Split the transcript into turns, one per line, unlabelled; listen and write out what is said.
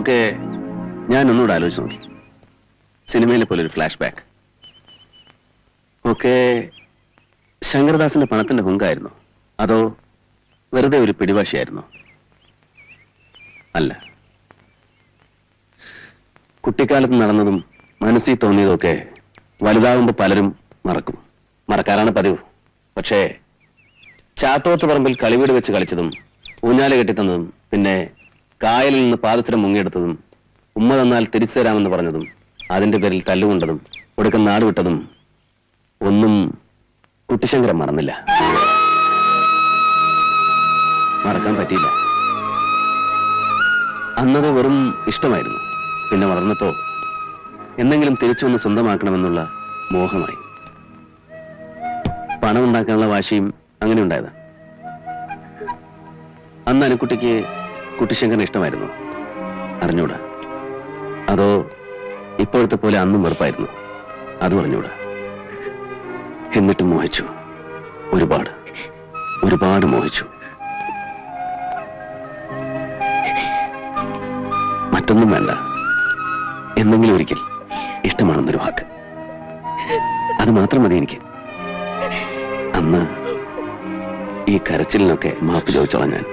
അതൊക്കെ ഞാൻ ഒന്നുകൂടെ ആലോചിച്ച് നോക്കി. സിനിമയിലെ പോലെ ഒരു ഫ്ലാഷ് ബാക്ക്. ഒക്കെ ശങ്കരദാസിന്റെ പണത്തിന്റെ ഹുങ്കായിരുന്നു, അതോ വെറുതെ ഒരു പിടിവാശിയായിരുന്നു? അല്ല, കുട്ടിക്കാലത്ത് നടന്നതും മനസ്സിൽ തോന്നിയതും ഒക്കെ വലുതാകുമ്പോൾ പലരും മറക്കും. മറക്കാറാണ് പതിവ്. പക്ഷേ ചാത്തോത്ത് പറമ്പിൽ കളിവീട് വെച്ച് കളിച്ചതും ഊഞ്ഞാല് കെട്ടിത്തന്നതും പിന്നെ കായലിൽ നിന്ന് പാദസരം മുങ്ങിയെടുത്തതും ഉമ്മ തന്നാൽ തിരിച്ചു തരാമെന്ന് പറഞ്ഞതും അതിന്റെ പേരിൽ തല്ലുകൊണ്ടതും ഒടുക്കം നാട് വിട്ടതും ഒന്നും കുട്ടിശങ്കരൻ മറന്നില്ല. മറക്കാൻ പറ്റിയില്ല. അന്നത് വെറും ഇഷ്ടമായിരുന്നു. പിന്നെ വളർന്നപ്പോ എന്തെങ്കിലും തിരിച്ചു വന്ന് സ്വന്തമാക്കണമെന്നുള്ള മോഹമായി. പണം ഉണ്ടാക്കാനുള്ള വാശിയും അങ്ങനെ ഉണ്ടായതാ. അന്ന് അനുക്കുട്ടിക്ക് കുട്ടിശങ്കരനെ ഇഷ്ടമായിരുന്നു, അറിഞ്ഞൂടാ. അതോ ഇപ്പോഴത്തെ പോലെ അന്നും വെറുപ്പായിരുന്നു, അത് പറഞ്ഞൂടാ. എന്നിട്ട് മോഹിച്ചു, ഒരുപാട് ഒരുപാട് മോഹിച്ചു. മറ്റൊന്നും വേണ്ട, എന്തെങ്കിലും ഒരിക്കൽ ഇഷ്ടമാണെന്നൊരു വാക്ക്, അത് മാത്രം മതി എനിക്ക്. അന്ന് ഈ കരച്ചിലിനൊക്കെ മാപ്പ് ചോദിച്ചോളാം ഞാൻ.